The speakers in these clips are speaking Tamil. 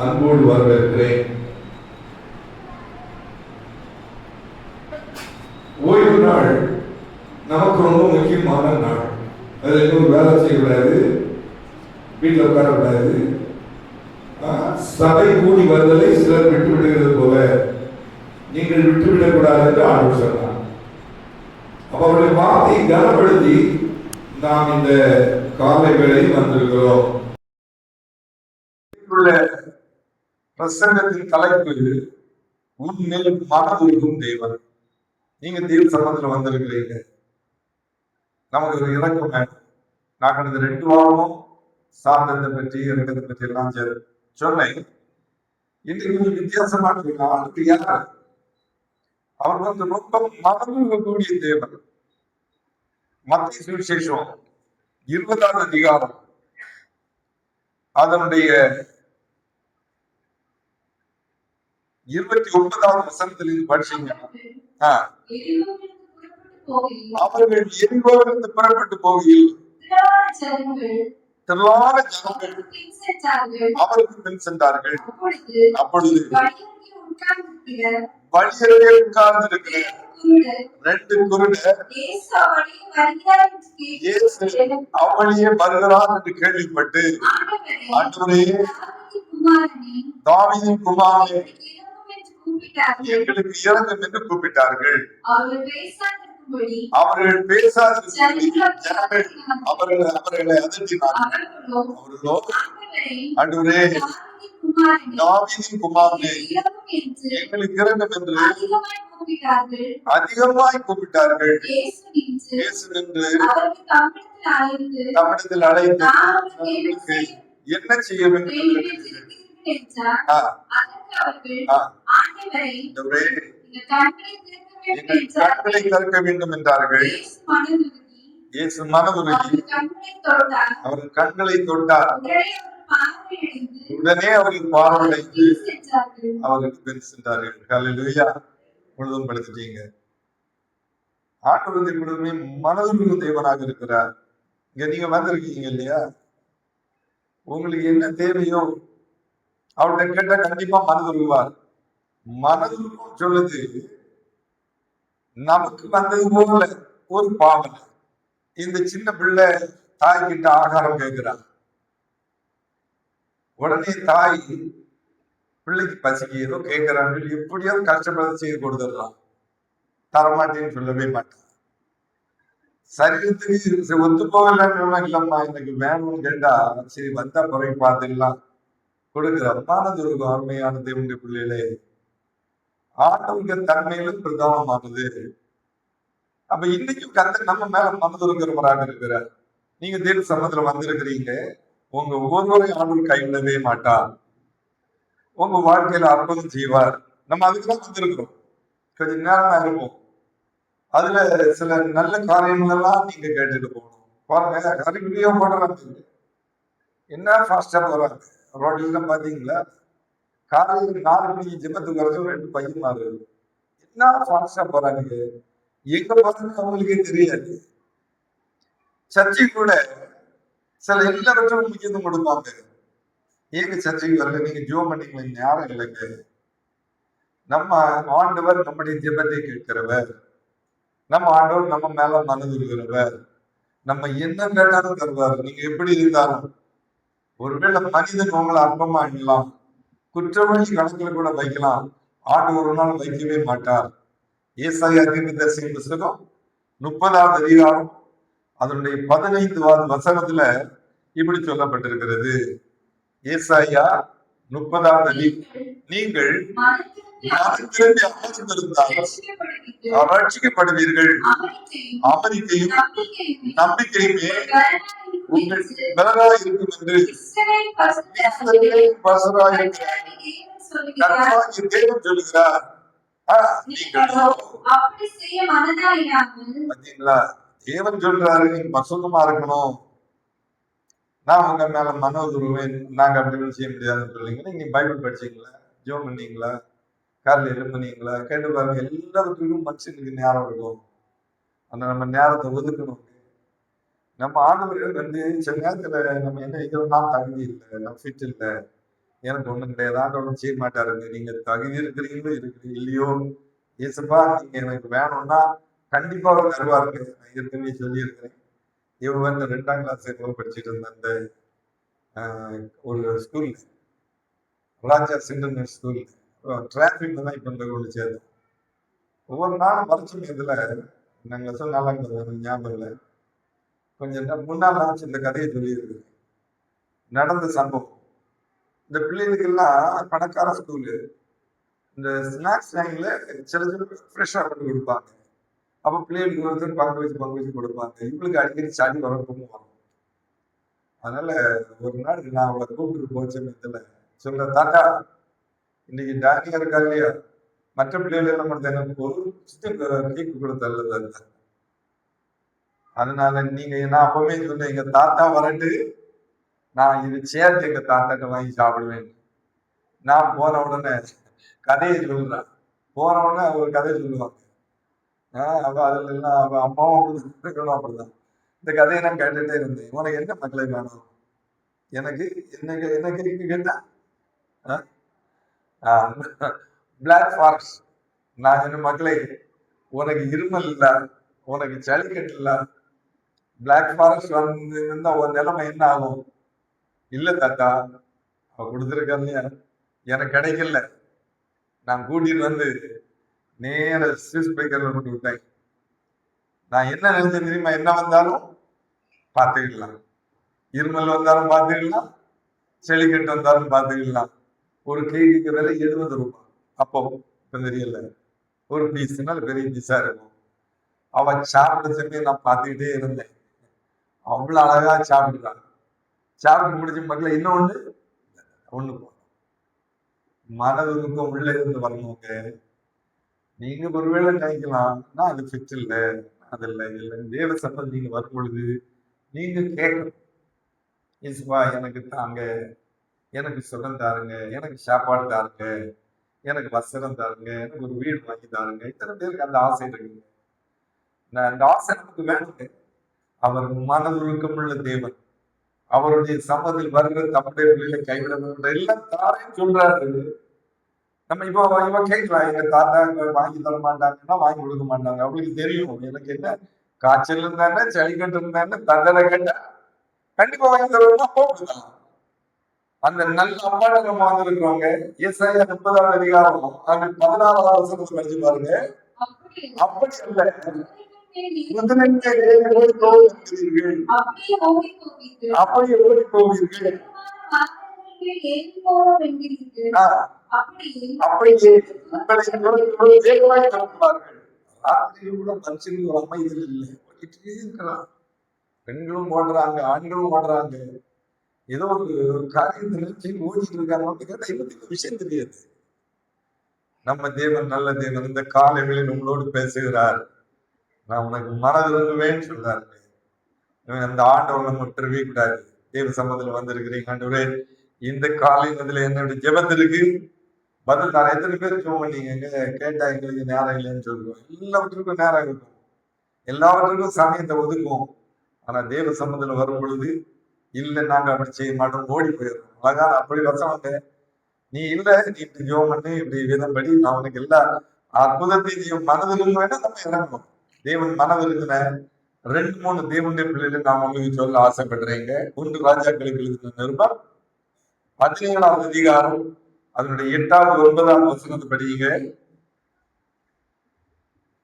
அன்போடு வரவேற்கிறேன். ஓய்வு நாள் நமக்கு ரொம்ப முக்கியமான நாள். அதில் இன்னும் வேலை செய்யக்கூடாது, வீட்டில் உட்காரக்கூடாது. சபை கூடி வருதலை சிலர் விட்டு விடுகிறது போல நீங்கள் விட்டுவிடக்கூடாது என்று ஆண்டவர் சொன்னார். அப்ப அவருடைய வார்த்தையை கனப்படுத்தி நாம் இந்த காலை வேளையில் வந்திருக்கிறோம். பிரசங்கத்தின் தலைப்பு உன்மேல் மனதுருகும் தேவன். நீங்க தேவ சம்பந்தத்துல வந்திருக்கிறீங்க. நமக்கு ஒரு இறக்கம் வேணும். நான் கடந்த 2 வாரமும் சாந்தத்தை பற்றி இறக்கத்தை பற்றி எல்லாம் சொன்னேன். இன்றைக்கு கொஞ்சம் வித்தியாசமா இருக்கு. யார் அவர் வந்து ரொம்ப மனதுருகக்கூடிய தேவன். மத்திய சுவிசேஷம் 20ஆம் அதிகாரம் அதனுடைய 29ஆம் வசனத்தில் படிச்சீங்க. அவர்கள் எரிகோவிலிருந்து புறப்பட்டு போகையில் திரளான ஜனங்கள் அவருக்கு பின் சென்றார்கள். அப்பொழுது வழியருகே உட்கார்ந்திருக்கிற 2 குருடர் அவளியே வருகிறார் என்று கேள்விப்பட்டு, ஆண்டவரே, தாவீதின் குமாரனே, எங்களுக்கு இறங்கும் என்று கூப்பிட்டார்கள். அவர்கள் பேசாதிருக்கும்படி ஜனங்கள் அவர்களை அதட்டினார்கள். அவர்களோ, ஆண்டவரே, தாவீதின் குமாரனே, எங்களுக்கு இறங்கும் என்று அதிகமாய் கூப்பிட்டார்கள். இயேசு நின்று தம்மிடத்தில் அழைத்து என்ன செய்ய வேண்டும் கண்களை திறக்க வேண்டும் என்றார்கள். இயேசு மனதுருகி அவர் கண்களை தொட்டார். உடனே அவர்கள் பார்வையடைந்து அவருக்கு பின் சென்றார்கள். ஹல்லேலூயா. முழுதும் படுத்துட்டீங்க. ஆண்டவர் எப்பொழுதுமே மனதுருகு தேவனாக இருக்கிறார். இங்க நீங்க வந்திருக்கீங்க இல்லையா? உங்களுக்கு என்ன தேவையோ அவர்கிட்ட கேட்டா கண்டிப்பா மனதுருவார். மனதுருகம் சொல்லுது, நமக்கு வந்தது போல ஒரு பாவனை. இந்த சின்ன பிள்ளை தாய் கிட்ட ஆகாரம் கேட்கிறான். உடனே தாய் பிள்ளைக்கு பசிக்கு ஏதோ கேட்கிறாங்க, எப்படியாவது கஷ்டப்பட செய்து கொடுத்துடலாம். தரமாட்டேன்னு சொல்லவே மாட்டான். சரீரத்துக்கு ஒத்து போகலன்னு இல்லம்மா எனக்கு வேணும்னு கேட்டா சரி வந்தா குறை பார்த்துக்கலாம் கொடுக்கிற மனதுருகம். அருமையான தேவனுடைய பிள்ளைகளே, ஆண்டவங்க தன்மையிலும் பிரதானமானது. அப்ப இன்னைக்கும் கர்த்தர் நம்ம மேல மனதுருகிறவராக இருக்கிறார். நீங்க தேவ சமூகத்துல வந்திருக்கிறீங்க. உங்க ஒவ்வொருவரையும் ஆண்டவர் கைவிடவே மாட்டார். உங்க வாழ்க்கையில அற்புதம் செய்வார். நம்ம அதுக்குதான் வந்திருக்கிறோம். கொஞ்ச நேரம் தான் இருப்போம். அதுல சில நல்ல காரியங்கள் எல்லாம் நீங்க கேட்டுட்டு போகணும். பாருங்க, அறிவியோ போடுறாங்க, என்ன ஃபாஸ்டா போறாங்க. ரோட்ல பாத்தீங்களா, காலையில் 4 மணிக்கு ஜெபத்துக்கு வரது 2 பையன் மாறுது. என்ன ஃபாஸ்டா போறாங்க, எங்க போறாங்க அவங்களுக்கே தெரியாது. சர்ச்சை கூட சில எல்லாவற்றும் முக்கியத்துவம் கொடுப்பாங்க. ஏங்க சர்ச்சைக்கு வரல, நீங்க ஜோம் பண்ணீங்களா? ஞானம் இல்லைங்க. நம்ம ஆண்டவர் நம்முடைய ஜெபத்தை கேட்கிறவர். நம்ம ஆண்டவர் நம்ம மேல மனதுருகிறவர். நம்ம என்ன கேட்டாலும் தருவார். நீங்க எப்படி இருந்தாலும் ஒருவேளை மனிதன் உங்களை அற்பமா எண்ணலாம், குற்றவாளி கணக்குல கூட வைக்கலாம். ஆண்டு ஒரு நாள் வைக்கவே மாட்டார். ஏசாயா தீர்க்கதரிசியின் புத்தகம் 30ஆம் அதிகாரம் அதனுடைய 15வது வசனத்துல இப்படி சொல்லப்பட்டிருக்கிறது. ஏசாயா 30ஆம் அதிகாரம், நீங்கள் திரும்பி அமர்ந்திருந்தால் ரட்சிக்கப்படுவீர்கள், அமைதியும் நம்பிக்கையுமே உங்கள் பலராய் இருக்கும் என்று தேவன் சொல்லுகிறார். தேவன் சொல்றாரு, நீங்க பசுத்தமா இருக்கணும், நான் உங்க மேல மனோதுருவேன், நாங்க அப்படி செய்ய முடியாதுன்னு சொல்றீங்க. நீங்க பைபிள் படிச்சீங்களா? ஜோம் பண்ணீங்களா? காலையில் எழுப்புனீங்களா? கேட்டு பாருங்க. எல்லாத்துக்கும் மனுஷனுக்கு நேரம் இருக்கும். அந்த நம்ம நேரத்தை ஒதுக்கணும். நம்ம ஆண்டவர்கள் வந்து சில நேரத்துல நம்ம என்ன இதெல்லாம் தகுதி இல்லை, நம்ம ஃபிட் இல்லை, எனக்கு ஒண்ணும் கிடையாது, ஆண்டவர் செய்ய மாட்டாரு. நீங்க தகுதி இருக்கிறீங்களோ இருக்கிறீங்க இல்லையோ, ஏசப்பா நீங்க எனக்கு வேணும்னா கண்டிப்பா அவர் தருவாருங்க. நான் ஏற்கனவே சொல்லியிருக்கிறேன். இவன் வந்து 2ஆம் கிளாஸ் படிச்சுட்டு இருந்த அந்த ஒரு ஸ்கூல், ராஜா இன்டர்நேஷனல் ஸ்கூல், டிராபிக்ல தான் இப்ப கொண்டு சேர்ந்தோம். ஒவ்வொரு நாளும் பரிச்சயத்துல நாங்க சொன்னாலும் எனக்கு ஞாபகம் இல்லை. கொஞ்சம் முன்னாள் நான் இந்த கதையை சொல்லியிருக்கு. நடந்த சம்பவம். இந்த பிள்ளைகளுக்கெல்லாம் பணக்கார ஸ்கூலு, இந்த ஸ்நாக்ஸ் டைம்ல சில ஃப்ரெஷ்ஷாக கொண்டு கொடுப்பாங்க. அப்போ பிள்ளைகளுக்கு ஒருத்தர் பங்கு வச்சு கொடுப்பாங்க. இவங்களுக்கு அடிக்கடி சாடி வரப்பவும் வரும். அதனால ஒரு நாள் நான் அவளை கூப்பிட்டு போச்ச சமயத்துல சொல்ற, தாத்தா இன்னைக்கு டானியா இருக்கா இல்லையா, மற்ற பிள்ளைகள் என்ன பண்ணுறது, எனக்கு ஒரு கேக்கு கூட தரல. அதனால நீங்க நான் அப்பவே சொன்னேன், எங்க தாத்தா வரட்டு நான் இது சேர்த்து எங்க தாத்தாட்ட வாங்கி சாப்பிடுவேன். நான் போன உடனே கதையை சொல்றேன். போன உடனே ஒரு கதையை சொல்லுவாங்க. அப்ப அதுல எல்லாம் அவ அம்மாவும் அப்படிதான். இந்த கதையை நான் கேட்டுட்டே இருந்தேன். உனக்கு என்ன மக்களை வேணும்? எனக்கு என்ன கேட்டா பிளாக் ஃபாரஸ்ட். நான் என்ன மக்களை, உனக்கு இருமல் இல்ல, உனக்கு சளிக்கட்டு இல்ல, பிளாக் ஃபாரஸ்ட் வந்து இருந்தா ஒரு நிலைமை என்ன ஆகும்? இல்ல தாத்தா, அவ கொடுத்துருக்கா எனக்கு கிடைக்கல. நான் கூட்டிட்டு வந்து நேர ஸ்விஸ் பிரேக்கர்ல கொண்டு விட்டேன். நான் என்ன நினைச்சேன் தெரியுமா? என்ன வந்தாலும் பார்த்துக்கலாம், இருமல் வந்தாலும் பார்த்துக்கலாம், செளிக்கட்டு வந்தாலும் பார்த்துக்கலாம். ஒரு கேக்குக்கு விலை 70 ரூபாய். அப்போ இப்ப தெரியல, ஒரு பீஸ்னால பெரிய பீஸா இருக்கும். அவன் சாப்பிட்ட சமயம் நான் பார்த்துக்கிட்டே இருந்தேன். அவ்வளவு அழகா சாப்பிடுறான். சாப்பிட்டு முடிஞ்ச மக்கள் இன்னொன்னு ஒண்ணு மனதுருக்கம் உள்ள இருந்து வரணுங்க. நீங்க ஒருவேளை நினைக்கலாம்னா அது ஃபிட் இல்ல, அது இல்லை தேவ சம்பந்தம் நீங்க வரும் பொழுது நீங்க கேட்கணும், இயேசுவா எனக்கு தாங்க, எனக்கு சுகம் தாருங்க, எனக்கு சாப்பாடு தாருங்க, எனக்கு வஸ்திரம் தாருங்க, எனக்கு ஒரு வீடு வாங்கி தாருங்க. இத்தனை பேருக்கு அந்த ஆசை இருக்குங்க. அந்த ஆசை நமக்கு வேணுங்க. அவர் மனதுருக்கம் உள்ள தேவன். அவருடைய சம்மதில் வருகிற தம்முடைய பிள்ளைகளை கைவிட வேண்டும் எல்லாம் தாரேன்னு சொல்றாரு. நம்ம இப்போ இவன் கேட்கலாம், எங்க தாத்தா வாங்கி தர மாட்டாங்கன்னா வாங்கி கொடுக்க மாட்டாங்க. அவங்களுக்கு தெரியும் எனக்கு என்ன காய்ச்சல் இருந்தானே, சளிக்கட்டு இருந்தானே, தண்டனை கேட்டா கண்டிப்பா வாங்கி தருவோம்னா போட்டுதான். அந்த நல்ல அப்பாட்ட நம்ம வந்திருக்கிறவங்க. ஏசாயா 30ஆவது அதிகாரம் அது 16ஆவது வசனத்தை படிச்சு பாருங்க. அப்படி அல்ல, அப்படி ஓடி போவீர்கள், அப்படியே உங்களை வேகமாய் திறப்பார்கள். ராத்திரியில் கூட மனுஷனுக்கு ஒரு அமைதி இல்லை, இருக்கலாம். பெண்களும் ஓடுறாங்க, ஆண்களும் ஓடுறாங்க. ஏதோ ஒரு காரியத்தை நினைச்சு ஓடிட்டு இருக்காங்க கேட்டா இவங்களுக்கு விஷயம் தெரியாது. நம்ம தேவன் நல்ல தேவன். இந்த காலைகளில் உங்களோடு பேசுகிறார். நான் உனக்கு மனதிருந்துவேன்னு சொல்றாரு. அந்த ஆண்டவர் நம்ம விட்டுறவே கூடாது. தேவ சம்பந்தத்துல வந்திருக்கிறீங்க ஆண்டவரே, இந்த காலையில என்னுடைய ஜெபத்திற்கு பதில் நான் எத்தனை பேர் ஜெபம் பண்ணீங்க கேட்டா எங்களுக்கு நேரம் இல்லைன்னு சொல்லுவோம். எல்லாவற்றுக்கும் நேரம் இருக்கும், எல்லாவற்றுக்கும் சமயத்தை ஒதுக்குவோம். ஆனா தேவ சம்பந்தத்துல வரும் பொழுது இல்ல நாங்க அப்படி செய்ய மாட்டோம், ஓடி போயிடும். அழகான அப்படி வசவங்க, நீ இல்ல நீ இப்படி ஜெபம் பண்ணி இப்படி விதம்படி நான் உனக்கு எல்லா அற்புதத்தையும் மனதிலும் வேணா நம்ம இறங்கணும். தேவன் மனதிருக்கிற 2-3 தேவனுடைய பிள்ளைகள் நான் உங்களுக்கு சொல்ல ஆசைப்படுறேங்க. 1 ராஜாக்களுக்கு எழுதின நிருபம் 17ஆவது அதிகாரம் அதனுடைய 8வது 9வது வசனத்தை படிங்க.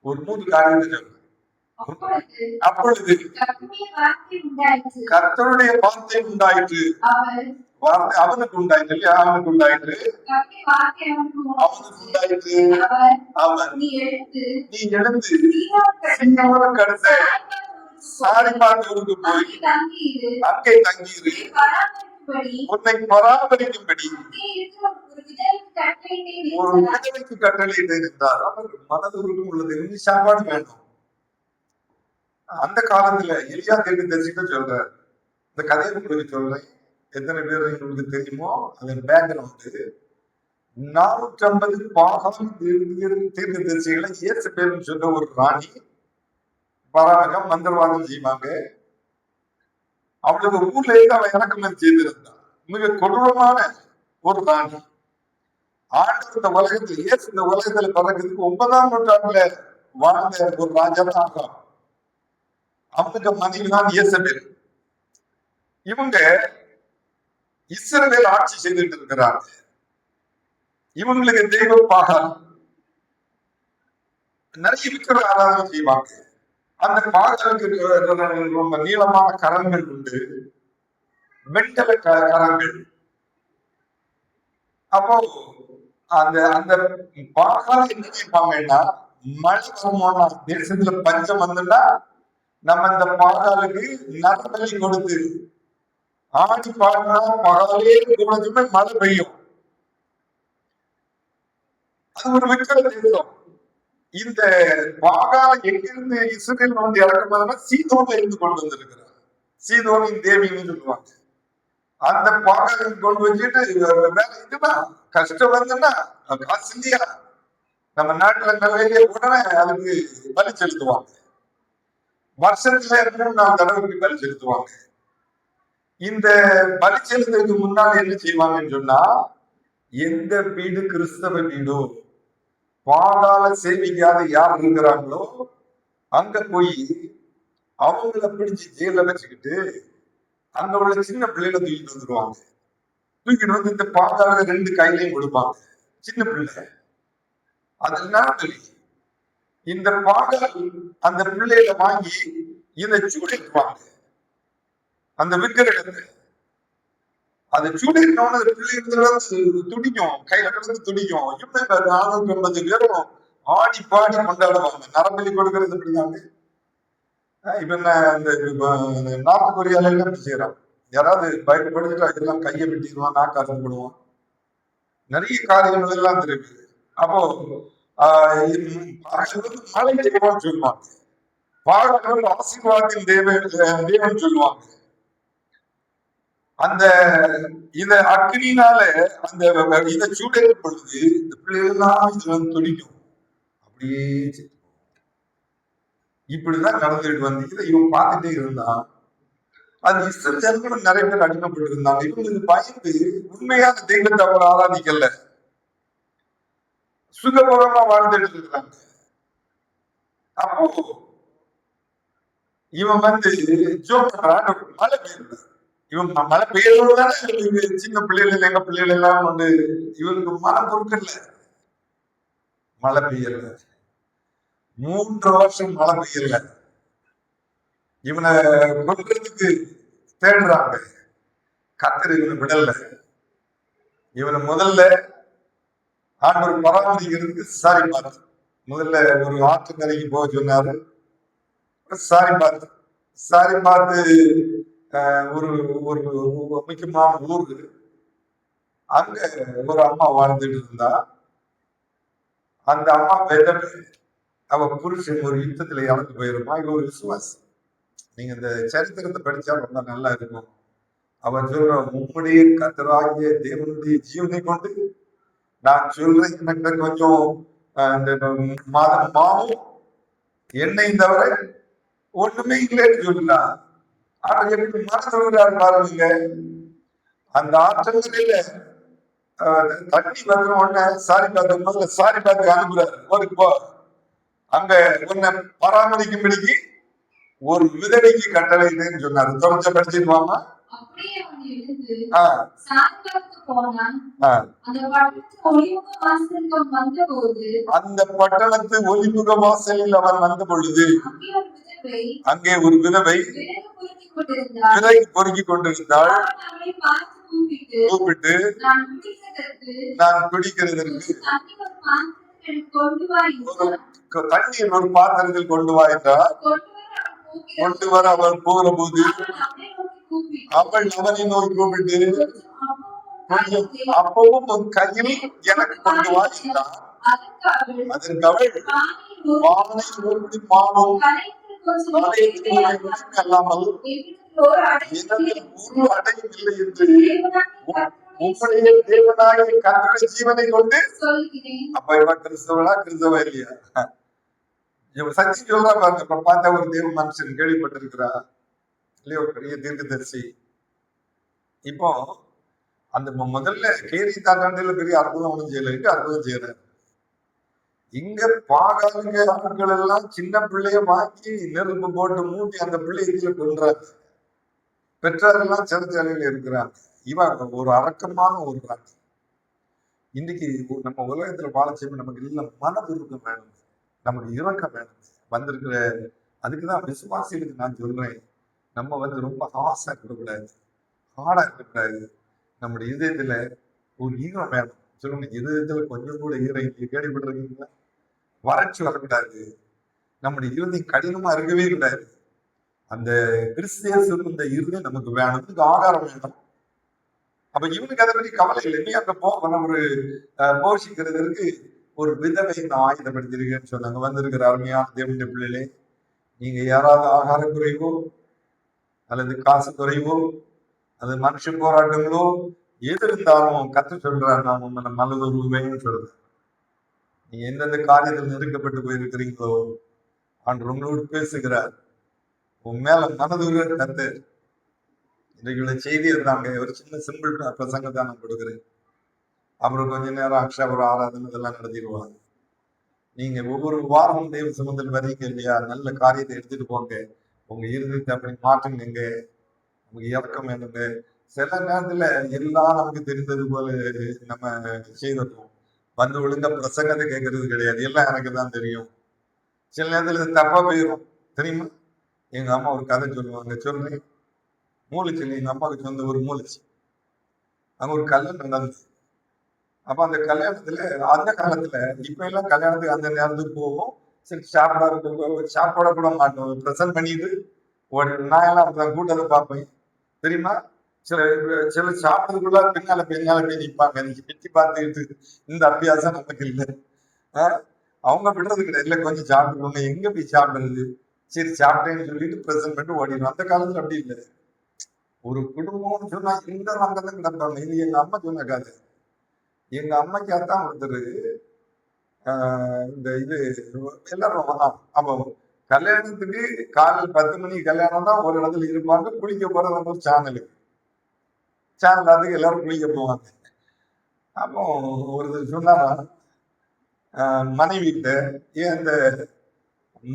ஒரு 3 காரியத்தை சொல்றேன். அப்பொழுது கர்த்தருடைய வார்த்தை உண்டாயிற்று. வார்த்தை அவனுக்கு உண்டாயிற்று இல்லையா? அவனுக்கு உண்டாயிற்று, அவனுக்கு உண்டாயிற்று. அவன் நீ எழுந்து சீயோனுக்கு அடுத்த சாரிபாத்தூருக்கு போய் அங்கே தங்கியிரு, உன்னை பராமரிக்கும்படி ஒரு விதவைக்கு கட்டளையிட்டு இருந்தார். அவர் மனதுருக்கும் உள்ளது, சாப்பாடு வேணும். அந்த காலத்துல எலியா தீர்க்கதரிசிக்கு சொல்றாரு. இந்த கதையை உங்களுக்கு சொல்றேன், எத்தனை பேர் உங்களுக்கு தெரியுமோ அதன் பேக்ரவுண்ட். 450 பாகம் தீர்க்கதரிசிகளை இயேசு பேருன்னு சொன்ன ஒரு ராணி பராமகம் மந்திரவாதம் செய்வாங்க. அவளுக்கு ஊர்ல இருந்து அவன் இறக்குமதி செய்திருந்தான். மிக கொடூரமான ஒரு ராணி. ஆண்டவர் இந்த உலகத்துல இயேசு இந்த உலகத்துல பிறகுறதுக்கு 9ஆம் நூற்றாண்டுல வாழ்ந்த ஒரு ராஜா தான் ஆகாம். அவனுக்கு மனைவி தான் இயேசபேல். இவங்க இஸ்ரவேல் ஆட்சி செய்துட்டு இருக்கிறாங்க. இவங்களுக்கு தெய்வம் பாகால். நிறைய விக்கிர ஆராதனை செய்வாங்க. அந்த பாகாலுக்கு ரொம்ப நீளமான கரங்கள் உண்டு, வெண்கல கரங்கள். அப்போ அந்த அந்த பாகால என்ன நினைப்பாங்கன்னா, மழை வருமானா தேசத்துல பஞ்சம் வந்துட்டா நம்ம இந்த பாகாலுக்கு நரபலி கொடுத்து ஆடி பாடினா பகலே போனதுமே மழை பெய்யும். அது ஒரு விக்கிர தேசம். இந்த பாகால எங்கிருந்து இஸ்ரேல் வந்து இறக்கும்போதுன்னா சீதோன்ல இருந்து கொண்டு வந்திருக்கிறார். சீதோனின் தேவின்னு சொல்லுவாங்க. அந்த பாகாலை கொண்டு வச்சுட்டு வேலை இதுதான் கஷ்டம் வந்துன்னா காசு இல்லையா, நம்ம நாட்டுல நிறைய உடனே அதுக்கு பலி செலுத்துவாங்க. வருஷத்துல 3-4 தடவைக்கு பலி செலுத்துவாங்க. இந்த பலி செலுத்துறதுக்கு முன்னாடி என்ன செய்வாங்கன்னு சொன்னா, எந்த வீடு கிறிஸ்தவ வீடோ பாதாள சேவிக்காத யார் இருக்கிறாங்களோ அங்க போய் அவங்கள பிடிச்சு ஜெயில வச்சுக்கிட்டு அங்க உள்ள சின்ன பிள்ளைகளை தூக்கிட்டு வந்துருவாங்க. தூக்கிட்டு வந்து இந்த பாதாள 2 கையிலையும் கொடுப்பாங்க. சின்ன பிள்ளை அதெல்லாம் இந்த பாதாள அந்த பிள்ளைகளை வாங்கி இதை சூடிக்குவாங்க. அந்த விக்கிரகத்தை அதை சூடிக்கணும்னு பிள்ளைகள் துடிக்கும், கையில கிடந்து துடிக்கும். இவங்க 450 பேரும் ஆடி பாடி கொண்டாடுவாங்க. நரபலி கொடுக்கறது இப்படிதாங்க. இப்ப இந்த நார்த் கொரியால என்ன செய்யறான், யாராவது பயப்படுத்திட்டு அதெல்லாம் கையை வெட்டிடுவான், நாக்கு அறுத்துப்படுவான், நிறைய காரியங்கள் எல்லாம் இருக்கு. அப்போ மழை தெய்வம் சொல்லுவாங்க, பாடல்கள் ஆசீர்வாதத்தின் தேவன் சொல்லுவாங்க. அந்த இத அக்னினால அந்த இதை சூடேறும் பொழுது இந்த பிள்ளைகள்லாம் இதுல துடிக்கும், அப்படியே இப்படிதான் நடந்துட்டு வந்து இதை இவன் பார்த்துட்டே இருந்தான். அது இஸ்ரேல் நிறைய பேர் அடிமைப்பட்டு இருந்தாங்க. இவங்களுக்கு பயந்து உண்மையான தெய்வத்தை அவர் ஆராதிக்கல, சுகபோகமா வாழ்ந்துட்டு இருக்கிறாங்க. அப்போ இவன் வந்து மழை பெய்யுது. இவன் மழை பெய்யறதுதானே சின்ன பிள்ளைகள் எங்க பிள்ளைகள் எல்லாம் கொண்டு இவனுக்கு மழை பொறுக்கல. மழை பெய்யல, 3 வருஷம் மழை பெய்யல. இவனை கொல்றதுக்கு தேடுறாங்க, கர்த்தர் இவனை விடல. இவனை முதல்ல ஆண்டவர் பராமரிக்கிறதுக்கு விசாரிப்பாரு. முதல்ல ஒரு ஆற்றுக்கரைக்கு போக சொன்னாரு, விசாரிப்பாத்து ஒரு ஒரு முக்கியமான ஊர், அங்க ஒரு அம்மா வாழ்ந்துட்டு இருந்தா. அந்த அம்மா விதவை, அவ புருஷன் ஒரு யுத்தத்துல இறந்து போயிருமா. இவ ஒரு விசுவாசி. நீங்க இந்த சரித்திரத்தை படிச்சா ரொம்ப நல்லா இருக்கும். அவன் சொல்ற, உம்முடைய கர்த்தராகிய தேவனுடைய ஜீவனை கொண்டு நான் சொல்றேன், எனக்கு கொஞ்சம் இந்த மாவும் எண்ணெயும் தவிர ஒண்ணுமே இல்லைன்னு சொல்றான். ஆனா எப்படி மறந்துடுறாரு பாருங்க. அந்த ஆற்றங்கரையில தண்ணி வந்த உடனே சாரி பார்த்து அனுப்புறாரு, ஊருக்கு போ, அங்க உன்னை பராமரிக்கும்படிக்கு ஒரு விதவைக்கு கட்டளைன்னு சொன்னாரு. தொடர்ந்து படிச்சுட்டு வாமா. அந்த பட்டணத்து ஒளிமுக வாசலில் அவன் வந்த பொழுது அங்கே ஒரு விதவை விறகு பொறுக்கி கொண்டிருந்தாள். கூப்பிட்டு, நான் குடிக்கிறதற்கு தண்ணீர் ஒரு பாத்திரத்தில் கொண்டு வா என்றார். கொண்டு வர அவள் போகிற போது அவள் அவனை நோக்கி கூப்பிட்டு, கொஞ்சம் அப்பவும் கையில் எனக்கு கொண்டு வா என்றார். அதற்கு அவள், வானை ஊற்றி மாவும் அல்லாமல் ஒரு அடையும் இல்லை என்று உம்முடைய தேவனாகிய கர்த்தருடைய ஜீவனை கொண்டு. அப்ப இவன் கிறிஸ்தவனா கிறிஸ்தவா இல்லையா? சக்தி சொல்றா பாருங்க. இப்ப பார்த்தா ஒரு தேவ மனுஷன் கேள்விப்பட்டிருக்கிறா இல்லையா, ஒரு பெரிய தீர்க்கதரிசி. இப்போ அந்த முதல்ல கேரி தாண்டாண்டில பெரிய அற்புதம் ஒன்றும் செய்யல, அற்புதம் செய்யறாரு. இங்க பாகாலுங்க ஆட்கள் எல்லாம் சின்ன பிள்ளைய வாங்கி நெருப்பு போட்டு மூட்டி அந்த பிள்ளைய இதுல கொன்றாங்க. பெற்றாரெல்லாம் சிறைச்சாலையில் இருக்கிறாங்க. இவன் ஒரு அரக்கமான ஒரு ராஜ். இன்னைக்கு நம்ம உலகத்துல வாழச்சேன்னு நமக்கு இல்ல மனதுருக்கம் வேணும், நமக்கு இறக்கம் வேணும். வந்திருக்கிற அதுக்குதான் விசுவாசிகளுக்கு நான் சொல்றேன், நம்ம ரொம்ப ஹார்ஷா இருக்கக்கூடாது, ஹார்டா இருக்கக்கூடாது. நம்முடைய இதயத்துல ஒரு ஈரம் வேணும். சொல்லுங்க, இதயத்துல கொஞ்சம் கூட ஈரம் கேள்விப்பட்டிருக்கீங்களா? வறட்சி வரக்கூடாது. நம்முடைய இருதயம் கடினமா இருக்கவே கூடாது. அந்த கிறிஸ்தியன்ஸுக்கு இந்த இருதயம் நமக்கு வேணும், இதுக்கு ஆகாரம் வேணும். அப்ப இவனுக்கு அதை பற்றி கவலை இல்லை. நீ அங்க நம்ம ஒரு போஷிக்கிறதுக்கு ஒரு விதவை ஆயுதப்படுத்திருக்கேன்னு சொன்னாங்க. வந்திருக்கிற அருமையான தேவனுடைய பிள்ளைகளே, நீங்க யாராவது ஆகார குறைவோ அல்லது காசு குறைவோ அது மனுஷ போராட்டங்களோ எது இருந்தாலும் கத்து சொல்றாரு, நான் உங்களை மனதுருவேன்னு சொல்றேன். நீங்க எந்தெந்த காரியத்தில் நெருக்கப்பட்டு போயிருக்கிறீங்களோ அன்று உங்களோடு பேசுகிறார். உன் மேல மனதுருவ கத்து. இன்றைக்குள்ள செய்தி இருந்தாங்க. ஒரு சின்ன சிம்பிள் பிரசங்கத்தை நான் கொடுக்குறேன். அப்புறம் கொஞ்ச நேரம் அக்ஷாபுரம் ஆராதனை இதெல்லாம் நடத்திடுவாங்க. நீங்க ஒவ்வொரு வாரமும் தெய்வ சுமந்தல் வரீங்க இல்லையா, நல்ல காரியத்தை எடுத்துட்டு போங்க. உங்க இருதயத்தை அப்படி மாற்றுங்க. நமக்கு இறக்கம் வேணுங்க. சில நேரத்துல எல்லாம் நமக்கு தெரிந்தது போல நம்ம செய்திருக்கோம். வந்து ஒழுங்கா பிரசங்கத்தை கேட்கறது கிடையாது, எல்லாம் எனக்கு தான் தெரியும். சில நேரத்துல தப்பா போயிடும் தெரியுமா. எங்க அம்மா ஒரு கதை சொல்லுவாங்க, சொல்றேன். மூளைச்சில் எங்க அம்மாவுக்கு சொந்த ஒரு மூளைச்சி. அங்க ஒரு கல்யாணம் நடந்துச்சு. அப்ப அந்த கல்யாணத்துல அந்த காலத்துல இப்ப எல்லாம் கல்யாணத்துக்கு அந்த நேரத்துக்கு போவோம். சரி சாப்பாட கூட மாட்டோம், பிரசன்ட் பண்ணிட்டு நான் எல்லாம் அப்படிதான் கூட்டத்தை பார்ப்பேன் தெரியுமா. சில சில சாப்பிட்றதுக்குள்ள பின்னால போய் நிற்பாங்க. நீங்க எட்டி பார்த்துக்கிட்டு இந்த அபியாசம் நமக்கு இல்லை. அவங்க விடுறது கிடையாது, இல்லை கொஞ்சம் சாப்பிட்டுக்கோங்க. எங்க போய் சாப்பிடுறது, சரி சாப்பிட்டேன்னு சொல்லிட்டு பிரசன்ட் பண்ணிட்டு ஓடிடும். அந்த காலத்துல அப்படி இல்லை. ஒரு குடும்பம்னு சொன்னா இந்த நாங்கதான் கிடப்பாங்க. இது எங்க அம்மா சொன்ன கதை. எங்க அம்மாக்காத்தான் ஒருத்தர் இந்த இது எல்லாரும் அப்போ கல்யாணத்துக்கு காலையில் 10 மணிக்கு கல்யாணம் தான் ஒரு இடத்துல இருப்பாங்க. குளிக்க போறது ஒரு சேனல் அதுக்கு எல்லாரும் குளிக்க போவாங்க. அப்போ ஒருத்தர் சொன்னாரா மனைவிட்ட, ஏன் இந்த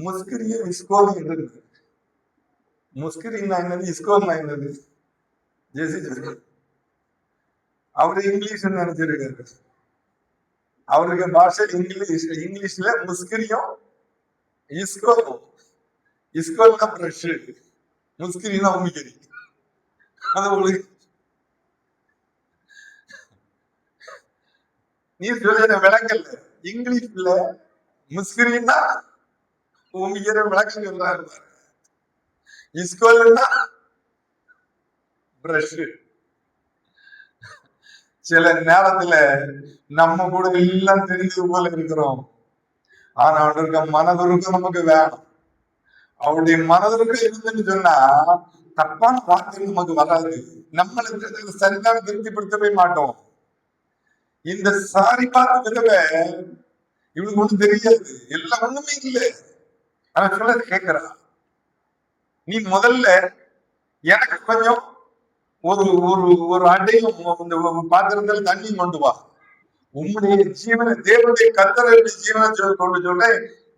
முஸ்கிரிய இஸ்கோல் இருக்கு. முஸ்கிரின்னா என்னது, இஸ்கோல்னா என்னது? ஜெசி அவரு இங்கிலீஷ் நினைச்சிருக்காரு. அவருக்கு பாஷை இங்கிலீஷ்ல முஸ்கிரியும் இஸ்கோல்னா பிரஷ், முஸ்கிரினா உமிக்கறி. அது உங்களுக்கு நீ சொல்ல விளக்கல்ல. இங்கிலீஷ்ல முஸ்கிரின்னா உமிக்கிற விளக்கம் சொல்றாரு. இஸ்கோல்னா பிரஷ். சில நேரத்துல நம்ம கூட எல்லாம் தெரிஞ்சது போல இருக்கிறோம். ஆனா அவனுக்கு மனதுருக்கம் நமக்கு வேணும். அவருடைய மனதுருக்கம் இருந்துன்னு சொன்னா தப்பான வார்த்தை நமக்கு வராது. நம்மளுக்கு சரியான திருப்திப்படுத்தவே மாட்டோம். இந்த சாரி பார்த்த விதவை இவனுக்கு ஒண்ணும் தெரியாது, எல்லாம் ஒண்ணுமே இல்லை. ஆனா சொல்ல கேட்கிறா, நீ முதல்ல எனக்கு கொஞ்சம் ஒரு ஒரு ஒரு அடையும் இந்த பாத்திரத்தில் தண்ணி கொண்டு வா. உம்முடைய ஜீவனை, தேவனுடைய கர்த்தருடைய ஜீவனை கொண்டு சொல்ல,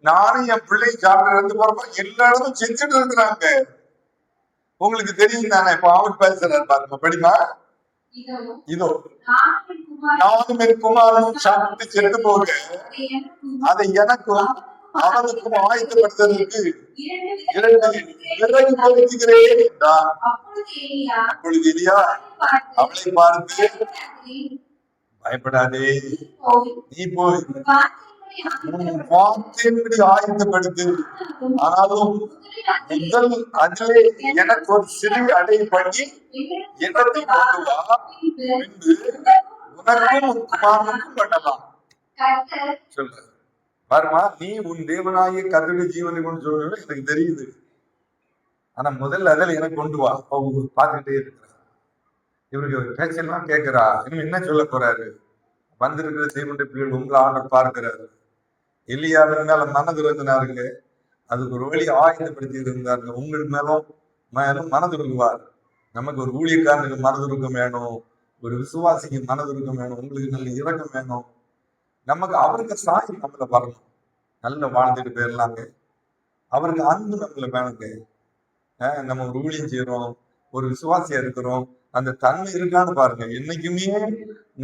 நானும் என் பிள்ளை சாப்பிட்டு இருந்து போறப்ப எல்லா இடமும் செஞ்சுட்டு இருக்கிறாங்க. உங்களுக்கு தெரியும் தானே. இப்ப அவர் பேசுறாரு பாருங்க, படிமா. இதோ நானும் என் குமாரனும் சாப்பிட்டு செத்து போக அதை எனக்கும் அவனுக்கும் ஆயத்தப்படுத்துவதற்கு விறகு பொறுத்துகிறேன் என்றான். அப்பொழுது எலியா அவளை பார்த்து, பயப்படாதே, நீ போய் வார்த்தையின்படி ஆயத்தப்படுத்து. ஆனாலும் முதல் அதிலே எனக்கு ஒரு சிறு அடை பண்ணி இடத்தை கொண்டு வா, பின்பு உனக்கும் குமாரனுக்கும் பண்ணலாம் சொல்ற. பாருமா, நீ உன் தேவனாகிய கர்த்தருடைய ஜீவனை கொண்டு சொல்லணும் எனக்கு தெரியுது. ஆனா முதல்ல அதில் எனக்கு கொண்டு வா. பார்த்துக்கிட்டே இருக்கிற இவருக்கு பேச்செல்லாம் கேட்கிறா. இன்னும் என்ன சொல்ல போறாரு? வந்திருக்கிற தேவனுடைய பிள்ளைகள் உங்களை ஆண்டவர் பார்க்கிறாரு. எலியாவின் மேல மனது இருந்தாருங்க, அதுக்கு ஒரு வழி ஆயுதப்படுத்தி இருந்தாருங்க. உங்களுக்கு மேலும் மனதுருக்குவார். நமக்கு ஒரு ஊழியக்காரனுக்கு மனதுருக்கம் வேணும், ஒரு விசுவாசிக்கு மனதுருக்கம் வேணும், உங்களுக்கு நல்ல இரக்கம் வேணும். நமக்கு அவருக்கு சாய் நம்மள வரணும், நல்ல வாழ்ந்துட்டு போயிடலாங்க. அவருக்கு அன்பு நம்மள வேணுங்க. நம்ம ஒரு ஊழியம் செய்யறோம், ஒரு விசுவாசியா இருக்கிறோம், அந்த தன்மை இருக்கான்னு பாருங்க. என்னைக்குமே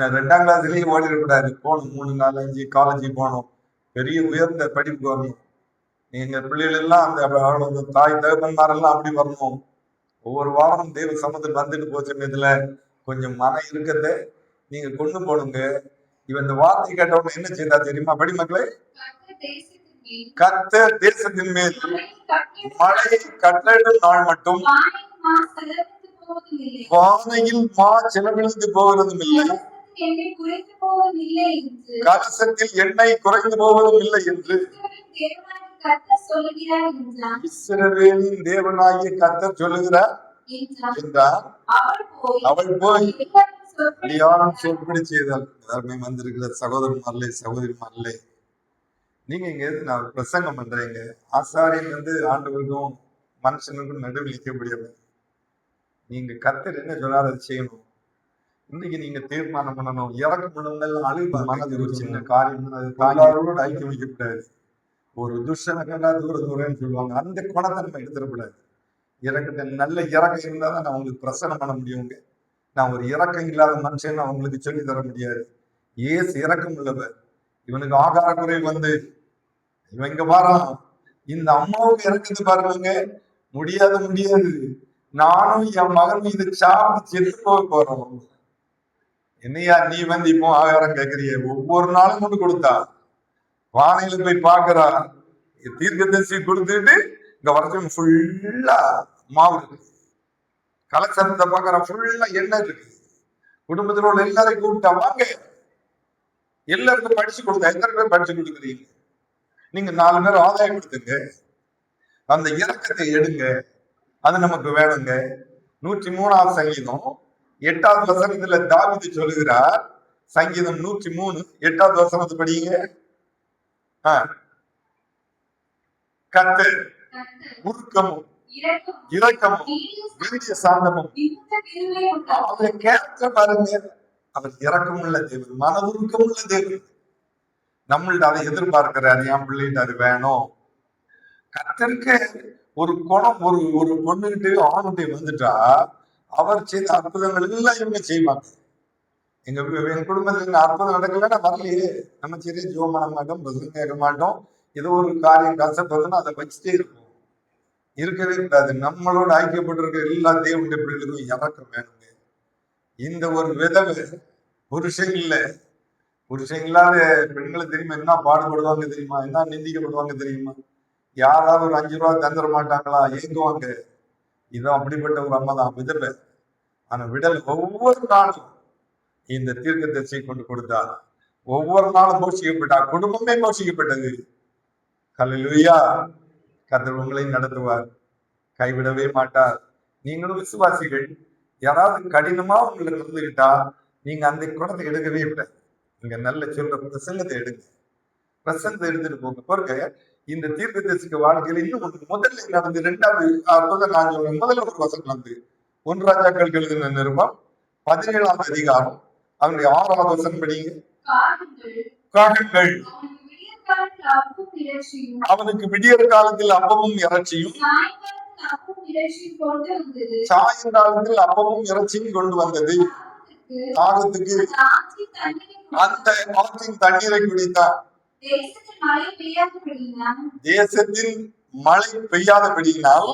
2ஆம் கிளாஸ்லயே ஓடிடக்கூடாது. போகணும் 3 4 5 காலேஜ் போகணும், பெரிய உயர்ந்த படிப்பு வரணும். நீங்க பிள்ளைகள் எல்லாம் அந்த தாய் தகப்பன்மாரெல்லாம் அப்படி வரணும். ஒவ்வொரு வாரமும் தெய்வ சமூகத்தில் வந்துட்டு போச்சு இதுல கொஞ்சம் மன இருக்கத்தை நீங்க கொண்டு போடுங்க. இவன் இந்த வார்த்தை கேட்டவங்க என்ன செய்தா தெரியுமா? படி மக்களே, கர்த்தர் தேசத்தின் மேல் மழை கட்டளிடும் நாள் மட்டும் வானையில் மா செலவிழந்து போவதும் இல்லை, கலசத்தில் எண்ணெய் குறைந்து போவதும் இல்லை என்று இஸ்ரவேலின் தேவனாகிய கர்த்தர் சொல்லுகிறார் என்றார். அவள் போய் அடியாரம் சொற்படி செய்தால். எல்லாருமே வந்திருக்கிற சகோதரன்மார்களே, சகோதரிமார்களே, நீங்க இங்க நான் பிரசங்கம் பண்றீங்க. ஆசாரியன் ஆண்டவருக்கும் மனுஷனுக்கும் நடுவில் நிற்க முடியாது. நீங்க கர்த்தர் என்ன சொன்னார் அதை செய்யணும். இன்னைக்கு நீங்க தீர்மானம் பண்ணணும். இறக்கம் பண்ணவங்க அழுகு மனது ஒரு சின்ன காரியம், அது தாயாரோடு ஐக்கியம் வைக்கப்படாது. ஒரு துஷ்டனை கண்டா தூரம்னு சொல்லுவாங்க, அந்த குணத்தை நம்ம எடுத்துடக்கூடாது. இறக்கத்தை நல்ல இறக்கம் இருந்தால் தான் நான் உங்களுக்கு பிரசனம் பண்ண முடியுங்க. நான் ஒரு இறக்கம் இல்லாத மனுஷன் அவங்களுக்கு சொல்லி தர முடியாது. ஏசு இறக்கம் உள்ளவர். இவனுக்கு ஆகார குறைவு இவன் இங்க பாரான். இந்த அம்மாவுக்கு இறக்குது பாருங்க, முடியாது. நானும் என் மகனும் இதை சாப்பிட்டு செத்து போக போறோம். என்னையா நீ இப்போ ஆகாரம் கேட்கறிய? ஒவ்வொரு நாளும் கொண்டு கொடுத்தா வானையில போய் பாக்குறா, தீர்க்கதரிசி கொடுத்துட்டு இங்க வரச்சும் ஃபுல்லா மாவு இருக்கு. கலசத்தை பாக்குற ஃபுல்லா எண்ணெய் இருக்கு. குடும்பத்தில் உள்ள எல்லாரையும் கூப்பிட்டா வாங்க, எல்லாருக்கும் படிச்சு கொடுத்தா. எத்தனை பேர் படிச்சு கொடுக்குறீங்க? நீங்க 4 பேர் ஆதாயம் கொடுத்துங்க, அந்த இறக்கத்தை எடுங்க, அது நமக்கு வேணுங்க. 103ஆம் சங்கீதம் 8வது வசனத்துல தாவீது சொல்லுகிறார். சங்கீதம் 103 8வது வசனத்தை படிங்க. கர்த்தர் உருக்கமும் இரக்கமும் நீடிய சாந்தமும். அவரை கேரக்டர் பாருங்க, அவர் இரக்கம் உள்ள தேவன், மனதுருக்கம் உள்ள தேவன். நம்மள்ட்ட அதை எதிர்பார்க்கிறாரு, என் பிள்ளைகிட்ட அது வேணும். கர்த்தருக்கு ஒரு குணம், ஒரு பொண்ணுகிட்ட ஆணுகிட்ட வந்துட்டா அவர் செய்த அற்புதங்கள் எல்லாம் இவங்க செய்வாங்க. எங்க குடும்பத்துல அற்புதம் நடக்கலன்னா வரலையே, நம்ம சரி ஜோம் பண்ண மாட்டோம், பதில் கேட்க மாட்டோம். ஏதோ ஒரு காரியம் கஷ்டப்படுதுன்னா அதை வச்சுட்டே இருக்கும். இருக்கவே கூடாது. நம்மளோட ஐக்கியப்பட்டிருக்க எல்லா தேவனுடைய பிள்ளைகளுக்கும் இறக்கம் வேணுங்க. இந்த ஒரு விதவை புருஷன் இல்லாத பெண்களை தெரியுமா என்ன பாடுபடுவாங்க தெரியுமா? என்ன நிந்திக்கப்படுவாங்க தெரியுமா? யாராவது ஒரு 5 ரூபா தந்துட மாட்டாங்களா? ஏங்குவாங்க. இதான் அப்படிப்பட்ட ஒரு அம்மா தான் விதவை. ஆனா விடல் ஒவ்வொரு நாளும் இந்த தீர்க்கதரிசியை கொண்டு கொடுத்தா, ஒவ்வொரு நாளும் போஷிக்கப்பட்டா, குடும்பமே போஷிக்கப்பட்டது. ஹல்லேலூயா. கர்த்தர் உங்களை நடத்துவார், கைவிடவே மாட்டார். நீங்களும் விசுவாசிகள். யாராவது கடினமா உங்களை இருந்துகிட்டா நீங்க அந்த குணத்தை எடுக்கவே இல்லை. நீங்க நல்ல சொல்ற பிரசங்கத்தை எடுங்க, பிரசங்கத்தை எடுத்துட்டு போங்க. பாருங்க, இந்த தீர்க்கதரிசிக்கு வாழ்க்கையில இன்னும் முதல்ல நடந்து 2வது அற்புதம் நான் சொல்றேன். முதல்ல ஒரு வசனம் 1 ராஜாக்கள் எழுதின நிருபம் 17ஆம் அதிகாரம் அவனுடைய 6வது வசனம் படிங்க. காகங்கள் அவனுக்கு விடியற் காலத்தில் அப்பமும் இறைச்சியும், சாயங்காலத்தில் அப்பமும் இறைச்சியும் கொண்டு வந்தது. தாகத்துக்கு அந்த ஆற்றின் தண்ணீரை குடித்தான். தேசத்தில் மழை பெய்யாதபடியினால்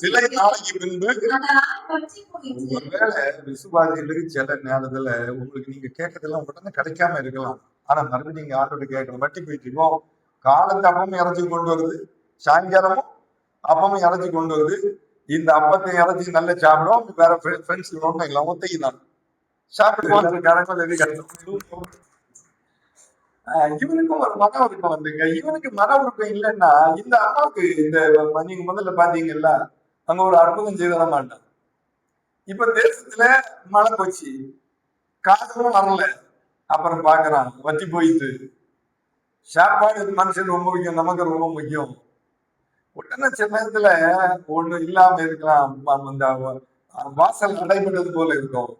சில நாளைக்கு பின்பு. ஒருவேளை விசுவாசிகளுக்கு சில நேரத்துல உங்களுக்கு நீங்க கேட்கறதெல்லாம் உடனே கிடைக்காம இருக்கலாம். ஆனா மறுபடியும் நீங்க ஆட்டோட கேட்கணும். வட்டி போயிட்டு இருக்கோம். காலத்து அப்பமும் இறைச்சி கொண்டு வருது, சாயங்காலமும் அப்பமும் இறைச்சி கொண்டு வருது. இந்த அப்பத்தை இறைச்சி நல்லா சாப்பிடும். வேற ஃப்ரெண்ட்ஸ் ஒன்றும் இல்லை, ஒத்தைக்குதான் சாப்பிட்டு கிடைக்கும். இவனுக்கும் ஒரு மன உருக்கம் வந்துங்க. இவனுக்கு மன உருக்கம் இல்லைன்னா இந்த அம்மாவுக்கு இந்த நீங்க முதல்ல பாத்தீங்கல்ல, அங்க ஒரு அற்புதம் செய்த மாட்டான். இப்ப தேசத்துல மழை போச்சு, காசும் வரல. அப்புறம் பாக்குறான் வத்தி போயிட்டு. சாப்பாடு மனுஷன் ரொம்ப முக்கியம், நமக்கு ரொம்ப முக்கியம். உடனே சில நேரத்துல ஒண்ணு இல்லாம இருக்கலாம், இந்த வாசல் அடைபட்டது போல இருக்கும்.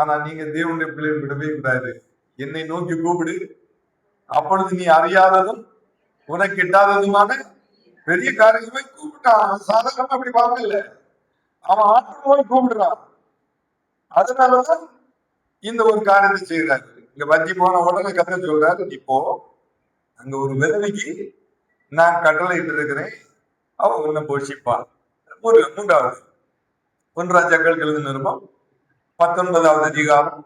ஆனா நீங்க தேவனுடைய பிள்ளைகள் விடவே கூடாது. என்னை நோக்கி கூப்பிடு, அப்பொழுது நீ அறியாததும் உனக்கு எட்டாததுமான பெரிய காரியமே கூப்பிட்டான். அவன் சாதாரணமா அப்படி பார்க்கல, அவன் ஆட்டு போய் கூப்பிடுறான். அதனாலதான் இந்த ஒரு காரியத்தை செய்யறாரு. இங்க வஞ்சி போன உடனே கத்த சொல்றாரு, இப்போ அங்க ஒரு விதவைக்கு நான் கட்டளை இட்டு இருக்கிறேன், அவ உன்னை போஷிப்பான். மூன்றாவது 1 ராஜாக்கள் எழுதின நிருபம் 19வது அதிகாரம்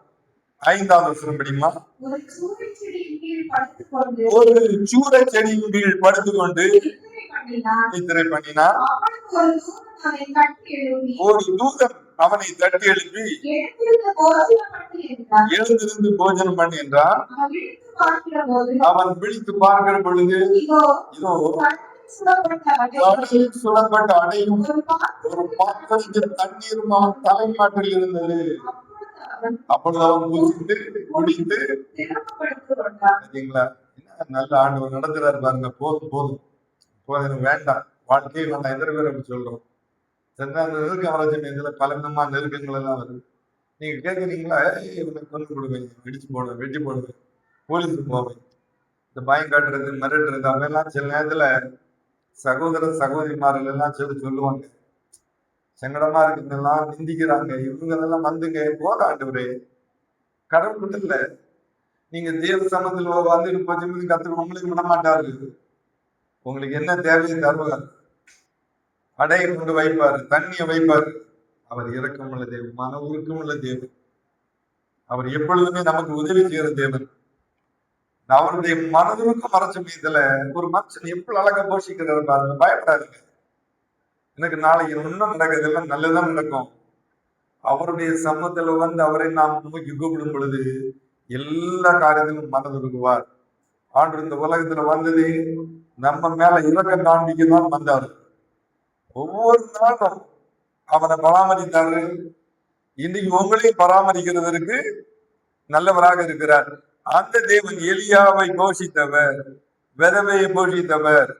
5வது வசனம் படிமா. ஒரு சூறை செடியின் கீழ் படுத்துக்கொண்டு நித்திரை பண்ணினான். ஒரு தூதன் அவனை தட்டி எழுப்பி எழுந்திருந்து போஜனம் பண்ணு என்றான். அவன் விழித்து பார்க்கிற பொழுது இதோ கடலில் சுடப்பட்ட அடையும் ஒரு பாத்திரத்தில் தண்ணீரும் அவன் தலைமாட்டில் இருந்தது. அப்பொழுது அவன் குடித்து சரிங்களா, நல்ல ஆண்டவர் நடத்துறாரு பாருங்க. போதும் போதும் போதும், வேண்டாம், வாழ்க்கையை வேண்டாம். எதிர பேர் அப்படி சொல்றோம். நெருக்க வளர்ச்சி இதுல பல விதமான நெருக்கங்கள் எல்லாம் வருது. நீங்க கேட்குறீங்களா, இவனை கொண்டு கொடுவேன், வெடிச்சு போடுவேன், வெட்டி போடுவேன், போலீஸுக்கு போவேன், இந்த பயம் காட்டுறது, மிரட்டுறது, அவெல்லாம் சில நேரத்துல சகோதர சகோதரிமார்கள் எல்லாம் சொல்லுவாங்க, சங்கடமா இருக்குங்கெல்லாம் நிந்திக்கிறாங்க, இவங்க எல்லாம் வந்துங்க போத ஆண்டவரே. கடவுள் இல்ல, நீங்க தேவ சமத்துல வந்து கொஞ்சம் கத்துக்க உங்களுக்கு விட மாட்டாரு. உங்களுக்கு என்ன தேவையை தருவார், அடையை கொண்டு வைப்பாரு, தண்ணியை வைப்பாரு. அவர் இரக்கமுள்ள தேவன், மன உருக்கமுள்ள தேவன். அவர் எப்பொழுதுமே நமக்கு உதவி செய்யற தேவன். அவருடைய மனதுக்கு மறைச்ச மீதுல ஒரு மனுஷன் எப்படி அழகா போஷிக்கிறாரு பாருங்க. பயப்படாதுங்க, எனக்கு நாளைக்கு இன்னும் நடக்குது, எல்லாம் நல்லதான் நடக்கும். அவருடைய சமூகத்துல வந்து அவரை நாம் நோக்கி கூப்பிடும் பொழுது எல்லா காரியத்திலும் மனதுருக்குவார். ஆண்டு இந்த உலகத்துல வந்தது நம்ம மேல இரக்கம் காண்பிக்கதான் வந்தாரு. ஒவ்வொரு நாளும் அவனை பராமரித்தாரு. இன்னைக்கு உங்களையும் பராமரிக்கிறதற்கு நல்லவராக இருக்கிறார். அந்த தேவன் எலியாவை போஷித்தவர், விதவையை போஷித்தவர்,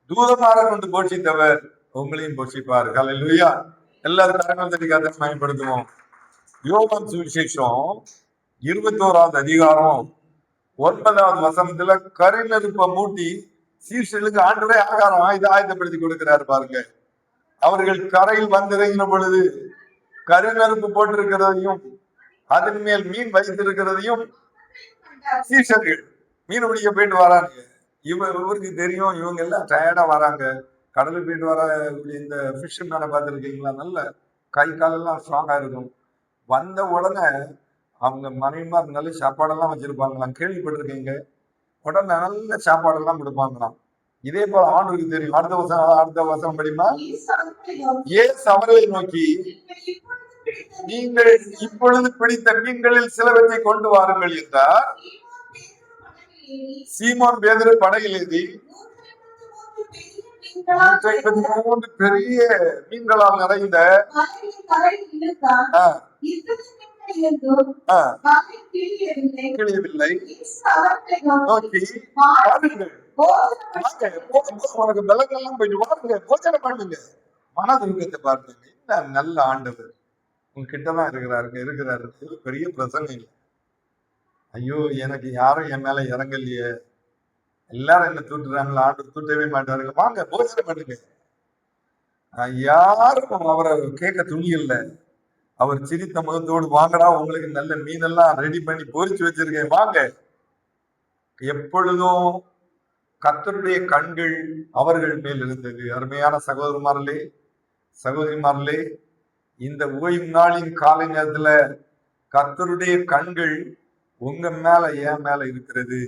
தூதமாக கொண்டு போஷித்தவர் உங்களையும் போஷிப்பார். ஹல்லேலூயா. எல்லாரும் கரங்கள் தட்டி கர்த்தரை பயன்படுத்துவோம். யோவான் சுவிசேஷம் 21வது அதிகாரம் 9வது வசனத்துல கரிநெருப்பை மூட்டி சீஷர்களுக்கு ஆண்டவரே ஆகாரம் ஆயத்தப்படுத்தி கொடுக்கிறாரு பாருங்க. அவர்கள் கரையில் வந்திறங்கின பொழுது கரிநெருப்பு போட்டிருக்கிறதையும் அதன் மேல் மீன் வைத்திருக்கிறதையும் சீஷர்கள் மீன் பிடிக்க போயிட்டு வராங்க. இவருக்கு தெரியும், இவங்க எல்லாம் டயர்டா வராங்க, கடலுக்கு போயிட்டு வர. இந்த ஃபிஷ் மேல பார்த்துருக்கீங்களா, நல்ல கை காலெல்லாம் ஸ்ட்ராங்கா இருக்கும். வந்த உடனே அவங்க மனைவிமார் நல்ல சாப்பாடெல்லாம் வச்சிருப்பாங்களாம், கேள்விப்பட்டிருக்கீங்க. உடனே நல்ல சாப்பாடெல்லாம் கொடுப்பாங்களாம். இதே போல ஆண்டவருக்கு தெரியும். அடுத்த வசனம் படிமா. இயேசு அவர்களை நோக்கி, நீங்கள் இப்பொழுது பிடித்த மீன்களில் சிலவற்றை கொண்டு வாருங்கள் என்றார். சீமோன் பேதுரு படகில் ஏறி 153 பெரிய மீன்களால் நிறைந்த கிளியவில்லை நோக்கி, உனக்கு விலங்கெல்லாம் போயிட்டு வாருங்க, போச்சனை பண்ணுங்க. மனதுருக்கத்தை பார்த்துங்க. இந்த நல்ல ஆண்டவர் உங்ககிட்டதான் இருக்கிறாரு. பெரிய பிரச்சனை இல்லை. ஐயோ, எனக்கு யாரும் என் மேல இறங்கலையே, எல்லாரும் என்ன தூட்டுறாங்களா, ஆண்டு தூட்டவே மாட்டாருங்க, வாங்க போச்சனை பண்ணுங்க. யாரும் அவரை கேட்க துணி இல்லை. அவர் சிரித்த முகத்தோடு, வாங்கடா, உங்களுக்கு நல்ல மீனெல்லாம் ரெடி பண்ணி பொறிச்சு வச்சிருக்கேன், வாங்க. எப்பொழுதும் கர்த்தருடைய கண்கள் அவர்கள் மேல் இருந்தது. அருமையான சகோதரிமார்களே, இந்த ஓய்வு நாளின் காலை நேரத்துல கர்த்தருடைய கண்கள் உங்க மேல என் மேல இருக்கிறது.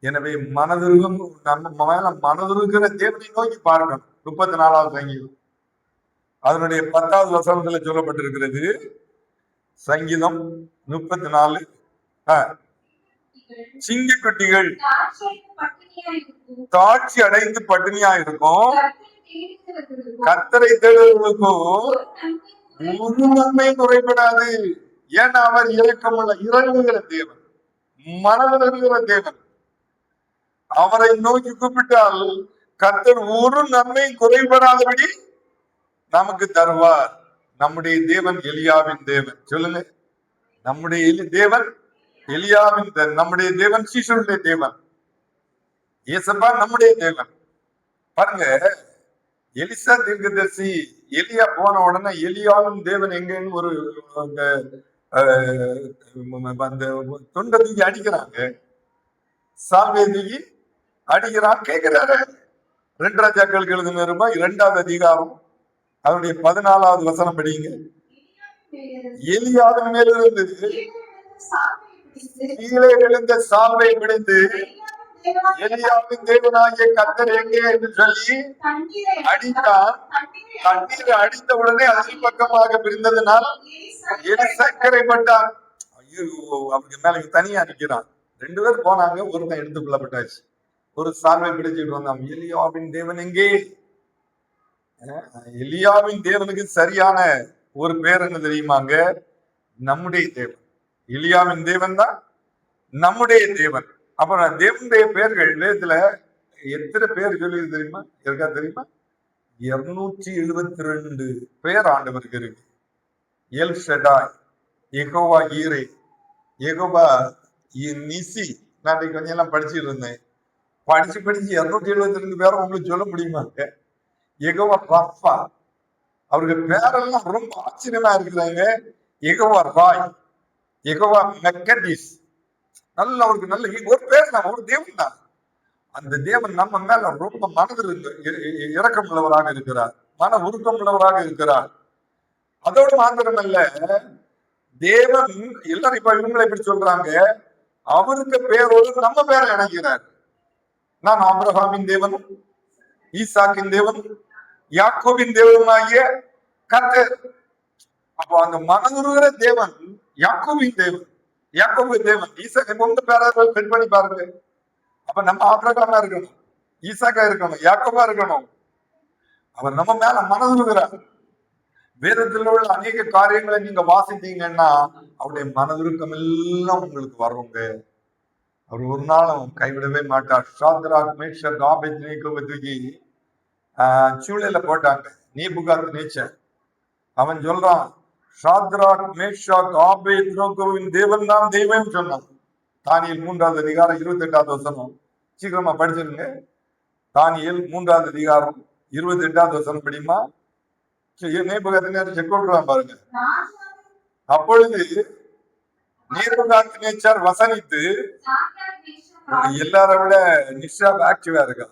எனவே மனதுருகும், நம்ம மேல மனதுருகிற தேவனை நோக்கி பார்க்கணும். 34வது சங்கீதம் அதனுடைய 10வது வசனத்துல சொல்லப்பட்டிருக்கிறது. சங்கீதம் 34. சிங்கக்குட்டிகள் தாட்சி அடைந்து பட்டினியா இருக்கும், கர்த்தரை தேடுவதற்கும் ஒரு நன்மை குறைபடாது. ஏன்னா அவர் இறங்குகிற தேவன், மனதில் தேவன். அவரை நோக்கி கூப்பிட்டால் கர்த்தர் ஒரு நன்மை குறைபடாதபடி நமக்கு தருவார். நம்முடைய தேவன் எலியாவின் தேவன். சொல்லுங்க, நம்முடைய தேவன் எலியாவின் நம்முடைய தேவன் சீஷனுடைய தேவன். இயேசப்பா நம்முடைய தேவன். பாருங்க, எலிசா தீர்க்கதரிசி எலியா போன உடனே எலியாவின் தேவன் எங்கன்னு ஒரு அந்த தொண்டை தூக்கி அடிக்கிறாங்க, சால்வையை தூக்கி அடிக்கிறான். கேட்கிறாரு 2 ராஜாக்களுக்கு எழுதின 2வது அதிகாரம் அதனுடைய 14வது வசனம் படிங்க. எலியாவின் மேலிருந்து கீழே விழுந்த சால்வை பிடித்து எலியாவின் தேவனாகிய கர்த்தர் எங்கே என்று சொல்லி அடித்தான். தண்ணீரை அடித்த உடனே அதில் பக்கமாக பிரிந்ததுனால் எலிசா கரைப்பட்டான். ஐயோ, அவருக்கு மேல தனியா நிக்கிறான். 2 பேர் போனாங்க, ஒருத்தன் எடுத்து கொள்ளப்பட்டாச்சு. ஒரு சால்வை பிடிச்சிட்டு வந்தான். எலியாவின் தேவன் எங்கே? எலியாவின் தேவனுக்கு சரியான ஒரு பேர் என்ன தெரியுமாங்க? நம்முடைய தேவன். எலியாவின் தேவன் தான் நம்முடைய தேவன். அப்புறம் தேவனுடைய பெயர்கள் வேதத்துல எத்தனை பேர் சொல்லி தெரியுமா? இருக்கா தெரியுமா? 272 பேர் ஆண்டவருக்கு இருக்கு. எல் ஷடாய், யெகோவா ஈரே, யெகோவா நிசி. நான் கொஞ்சம் எல்லாம் படிச்சுட்டு இருந்தேன். படிச்சு 272 பேரை உங்களுக்கு சொல்ல முடியுமாங்க? யெகோவா ரஃபா, அவருக்கு பேரெல்லாம் ரொம்ப ஆச்சரியமா இருக்கிறாங்க. யெகோவா ராய், யெகோவா மெக்கடிஸ். நல்ல அவருக்கு நல்ல ஒரு பேர் தான், ஒரு தேவன் தான். அந்த தேவன் நம்ம மேல ரொம்ப மனதில் இரக்கம் உள்ளவராக இருக்கிறார், மன உருக்கம் உள்ளவராக இருக்கிறார். அதோடு மாத்திரமல்ல, தேவன் எல்லாரும் இப்ப இவங்களை எப்படி சொல்றாங்க, அவருக்கு பேரோடு நம்ம பேரை இணைக்கிறார். நான் ஆபிரகாமின் தேவனும் ஈசாக்கின் தேவனும் யாக்கோபின் தேவனுமாகிய கர்த்தர். அப்போ அந்த மனதுருகிற தேவன் யாக்கோபின் தேவன், யாக்கோபு தேவன். ஈசாக்கு உங்க பேராக செட் பண்ணி பாருங்க. அப்ப நம்ம ஆபிரகாமா இருக்கணும், ஈசாக்கா இருக்கணும், யாக்கோபா இருக்கணும். அவர் நம்ம மேல மனதுருகிறார். வேதத்தில் உள்ள அநேக காரியங்களை நீங்க வாசித்தீங்கன்னா அவருடைய மனதுருக்கம் எல்லாம் உங்களுக்கு வருங்க. அவர் ஒரு நாளும் கைவிடவே மாட்டார். ஷாத்ராக், மேஷக், ஆபேத்நேகோவை தூக்கி சூளையில போட்டாங்க, நேபுகாத் நேச்சர். அவன் சொல்றான், ஷாத்ராக், மேஷாக், ஆபேத்நேகோவின் தேவன் தான் தெய்வம் சொன்னான். தானியேல் 3வது அதிகாரம் 28வது வசனம். சீக்கிரமா படிச்சிருங்க. தானியேல் 3வது அதிகாரம் 28வது வசனம் படிமா. நேபுகாத் செக் கொள்றான் பாருங்க. அப்பொழுது நேபுகாத் நேச்சர் வசனித்து, எல்லார விட நிஷா ஆக்டிவா இருக்கா.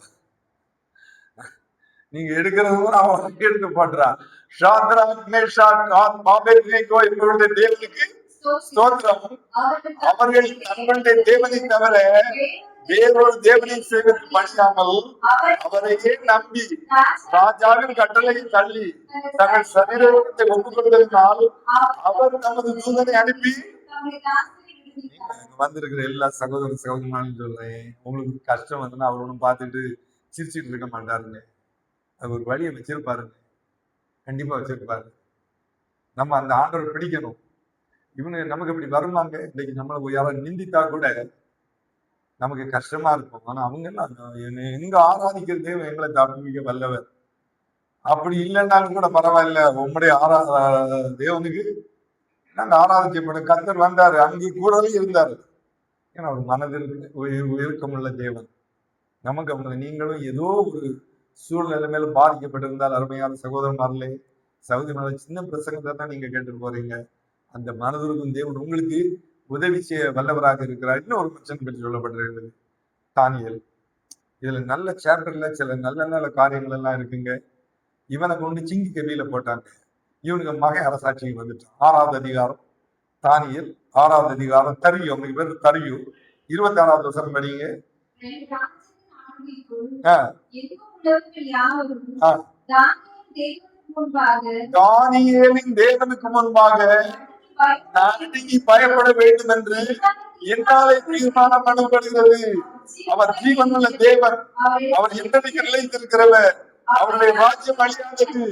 நீங்க எடுக்கிறது அவன் எடுத்து போடுறான். ஷாத்ராக், மேஷாக், ஆபேத்நேகோ இவர்களுடைய தேவனுக்கு ஸ்தோத்திரம். அவர்கள் தங்களுடைய தேவனை தவிர வேறொரு தேவனை செய்வது பணியாமல் அவரையே நம்பி ராஜாவின் கட்டளையை தள்ளி தங்கள் சரீரத்தை ஒப்புக் கொண்டதினால் அவர் நமது தூதனை அனுப்பி வந்திருக்கிற எல்லா சகோதர சகோதரனாலும் சொல்றேன், உங்களுக்கு கஷ்டம் வந்துன்னா அவர் ஒன்றும் பார்த்துட்டு சிரிச்சுட்டு இருக்க மாட்டாருங்க. அது ஒரு வழியை வச்சிருப்பாருங்க, கண்டிப்பா வச்சிருப்பாரு. நம்ம அந்த ஆண்டவரை பிடிக்கணும். இவங்க நமக்கு இப்படி வருவாங்க. இன்னைக்கு நம்மளை யாரும் நிந்தித்தா கூட நமக்கு கஷ்டமா இருக்கும். ஆனா அவங்க எல்லாம் எங்க ஆராதிக்கிற தேவன் எங்களை தப்பிக்க வல்லவர். அப்படி இல்லைன்னாலும் கூட பரவாயில்ல, உங்களுடைய தேவனுக்கு நாங்க ஆராதிக்கப்படும். கர்த்தர் வந்தாரு, அங்கே கூடவே இருந்தாரு. ஏன்னா ஒரு மனதில் இறுக்கமுள்ள தேவன். நமக்கு அவங்க நீங்களும் ஏதோ ஒரு சூழ்நிலை மேல பாதிக்கப்பட்டிருந்தால், அருமையான சகோதரமார்களே சகோதரி, சின்ன பிரசங்கத்தை தான் நீங்க கேட்டு போறீங்க. அந்த மனதிற்கும் தேவன் உங்களுக்கு உதவி செய்ய வல்லவராக இருக்கிறார். இன்னும் ஒரு மனுஷன் பற்றி சொல்லப்பட்டிருக்கிறது, தானியேல். இதுல நல்ல சாப்டர்ல சில நல்ல நல்ல காரியங்கள் எல்லாம் இருக்குங்க. இவனை கொண்டு சிங்கி கவியில போட்டாங்க. இவனுக்கு மகன் அரசாட்சிக்கு வந்துட்டான். 6வது அதிகாரம் தானியேல், 6வது அதிகாரம் தரியு, அவனுக்கு பேர் தரியு. 26வது வசனம் படிங்க. தானியேலின் தேவனுக்கு முன்பாக நீ பயப்பட வேண்டும் என்று என்னாலே தீர்மானம் பண்ணப்படுகிறது. அவர் ஜீவனுள்ள தேவன், அவர் என்னைக்கு நிலைத்திருக்கிறவர், அவருடைய ராஜ்யம் அழியாதது.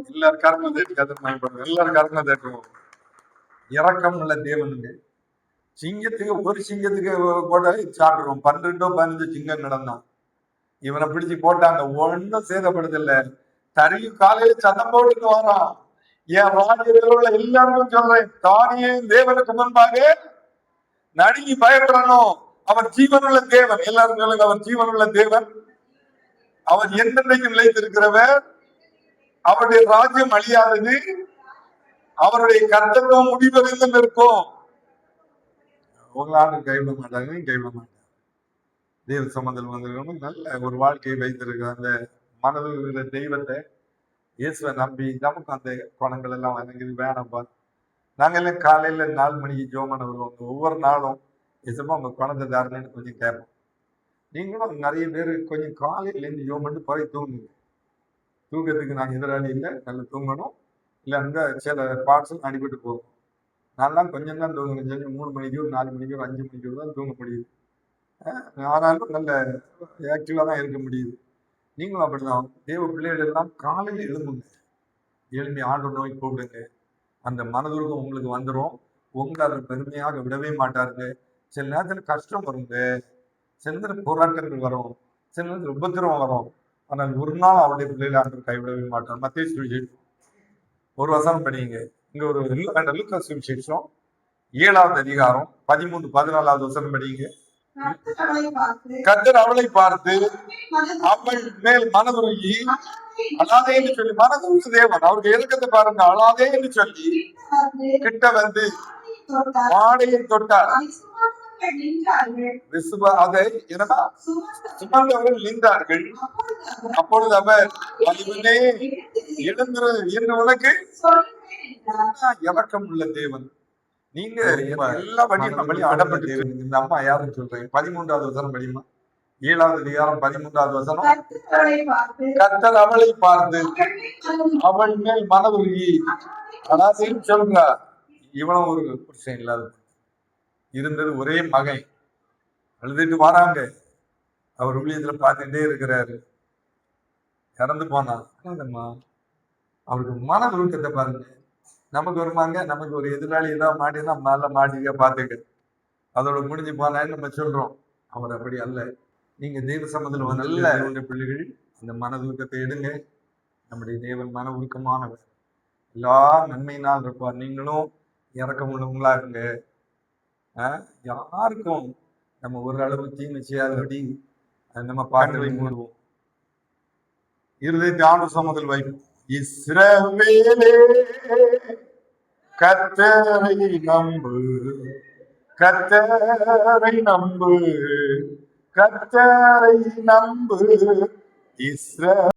எல்லாரும் கர்ம தேட்டு, எல்லாரும் கர்ம தேட்டுவோம். இரக்கம் உள்ள தேவனுங்க. சிங்கத்துக்கு ஒரு சிங்கத்துக்கு போட சாப்பிடுவோம். 12 15 சிங்கம் நடந்தான். இவனை பிடிச்சு போட்டாங்க, ஒன்னும் சேதப்படுத்தல. தறியும் காலையில சத்தம் போட்டுட்டு வரான். என் ராஜ்யத்தில் உள்ள எல்லாருக்கும் சொல்றேன், தானியே தேவனுக்கு முன்பாக நடுங்கி பயப்படணும். அவர் ஜீவனுள்ள தேவன். எல்லாரும் சொல்லுங்க, அவர் ஜீவனுள்ள தேவன். அவர் என்றென்றைக்கும் நிலைத்திருக்கிறவர். அவருடைய ராஜ்யம் அழியாதது. அவருடைய கர்த்தத்துவம் முடிவறிந்தும் இருக்கும். உங்களாலும் கைவிட மாட்டாங்க, கைவிட மாட்டாங்க. தேவ சம்பந்தம் வந்திருக்கணும். நல்ல ஒரு வாழ்க்கையை வைத்திருக்க அந்த மனது தெய்வத்தை இயேசுவை நம்பி நமக்கு அந்த பணங்கள் எல்லாம் வணங்குது வேணாம்பா. நாங்க எல்லாம் காலையில 4 மணிக்கு ஜோம் பண்ண வருவோம். ஒவ்வொரு நாளும் எசப்பா உங்க பணத்தை தாருன்னு கொஞ்சம் கேட்போம். நீங்களும் நிறைய பேர் கொஞ்சம் காலையில இருந்து ஜோம் பண்ணி போய் தூங்குங்க. தூக்கத்துக்கு நான் எதிராளி இல்லை, நல்லா தூங்கணும். இல்லை அந்த சில பார்ட்ஸும் அடிபட்டு போகும். நான்லாம் கொஞ்சம் தான் தூங்கணும். சொல்லி 3 மணிக்கோ 4 மணிக்கோ 5 மணிக்கோ தான் தூங்க முடியுது. ஆனாலும் நல்ல ஆக்டிவாக தான் இருக்க முடியுது. நீங்களும் அப்படிதான். தேவ பிள்ளைகள் எல்லாம் காலையில் எழும்புங்க. எழும்பி ஆண்டவர் நோய் கூப்பிடுங்க. அந்த மனதுருக்கம் உங்களுக்கு வந்துடும். உங்களை அவர் பெருமையாக விடவே மாட்டாருங்க. சில நேரத்தில் கஷ்டம் வருங்க, சில நேரத்தில் போராட்டங்கள் வரும், சில நேரத்தில் உபத்திரவம் வரும். ஆனால் ஒரு நாள் அவருடைய பிள்ளைகளை ஆண்டவர் கைவிடவே மாட்டார். மத்தேயு சுவிசேஷம் ஒரு வசனம் படிங்க. இங்க ஒரு லூக்கா சுவிசேஷம் 7வது அதிகாரம் 13, 14வது வசனம் படிங்க. கர்த்தர் அவளை பார்த்து அவள் மேல் மனதுருகி அழாதே என்று சொல்லி, மனதுருகு தேவன், அவருக்கு இறக்கத்தை பாருங்க, அழாதே என்று சொல்லி கிட்ட வந்து மாடையை தொட்டார். அதை சுமந்தவர்கள் நின்றார்கள். அப்பொழுது அவர், மனிதனே எழுந்திரு என்று உனக்கு இறக்கம் உள்ள தேவன். நீங்க எல்லா வழியும் அடப்பட்டு இந்த அம்மா யாருன்னு சொல்றேன். 13வது வசனம் படியுமா? 7வது அதிகாரம் 13வது வசனம். கர்த்தர் அவளை பார்த்து அவள் மேல் மனதுருகி அழாதேன்னு சொல்றா. இவனும் ஒரு புருஷன் இல்லாத இருந்தது, ஒரே மகன், அழுதுட்டு வராங்க. அவர் ஊழியத்துல பார்த்துட்டே இருக்கிறாரு. இறந்து போனா அவருக்கு மனதுருக்கத்தை பாருங்க. நமக்கு வருவாங்க, நமக்கு ஒரு எதிராளி ஏதாவது மாட்டினா மேல மாட்டிக்க பார்த்துக்க, அதோட முடிஞ்சு போனான்னு நம்ம சொல்றோம். அவர் அப்படி அல்ல. நீங்க தெய்வ சம்பந்தம் நல்ல பிள்ளைகள் இந்த மனதுருக்கத்தை எடுங்க. நம்முடைய தேவன் மன உருக்கமானவர், எல்லா நன்மையினால் இருப்பார். நீங்களும் இறக்கம் உள்ளவங்களா இருங்க. யாருக்கும் நம்ம ஒரு அளவு தீமை செய்யாதபடி நம்ம பாடலை மூடுவோம். இருதயத்தை ஆண்டவர் சமூகத்தில் வைப்போம். இஸ்ரவேலே கர்த்தரை நம்பு, கர்த்தரை நம்பு, கர்த்தரை நம்பு.